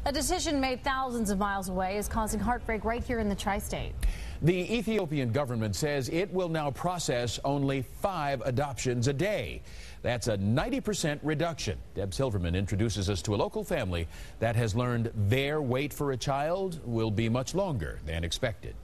A decision made thousands of miles away is causing heartbreak right here in the tri-state. The Ethiopian government says it will now process only 5 adoptions a day. That's a 90% reduction. Deb Silverman introduces us to a local family that has learned their wait for a child will be much longer than expected.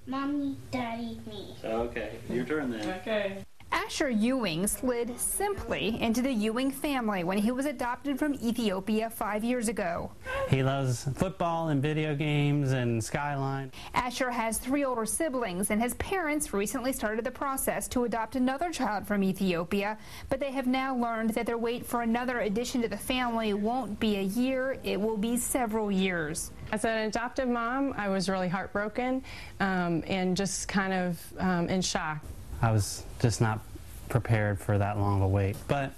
Mommy, Daddy, me. Okay, your turn then. Okay. Asher Ewing slid simply into the Ewing family when he was adopted from Ethiopia 5 years ago. He loves football and video games and Skyline. Asher has 3 older siblings, and his parents recently started the process to adopt another child from Ethiopia, but they have now learned that their wait for another addition to the family won't be a year, it will be several years. As an adoptive mom, I was really heartbroken and just kind of in shock. I was just not prepared for that long of a wait. But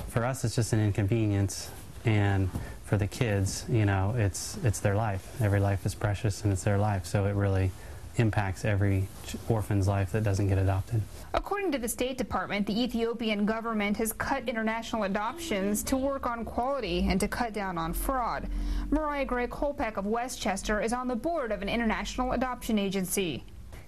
for us, it's just an inconvenience. And for the kids, you know, it's their life. Every life is precious and it's their life. So it really impacts every orphan's life that doesn't get adopted. According to the State Department, the Ethiopian government has cut international adoptions to work on quality and to cut down on fraud. Mariah Gray Kolpeck of Westchester is on the board of an international adoption agency.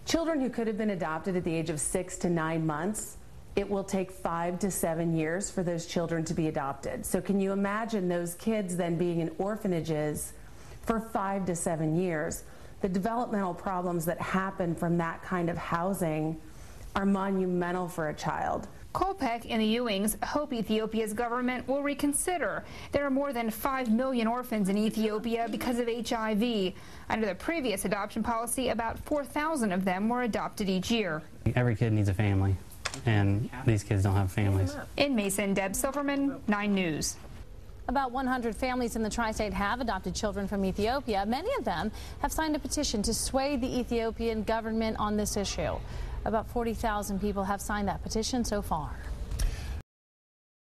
Children who could have been adopted at the age of 6 to 9 months, it will take 5 to 7 years for those children to be adopted. So can you imagine those kids then being in orphanages for 5 to 7 years? The developmental problems that happen from that kind of housing are monumental for a child. Kolpeck and the Ewings hope Ethiopia's government will reconsider. There are more than 5 million orphans in Ethiopia because of HIV. Under the previous adoption policy, about 4,000 of them were adopted each year. Every kid needs a family, and these kids don't have families. In Mason, Deb Silverman, 9 News. About 100 families in the tri-state have adopted children from Ethiopia. Many of them have signed a petition to sway the Ethiopian government on this issue. About 40,000 people have signed that petition so far.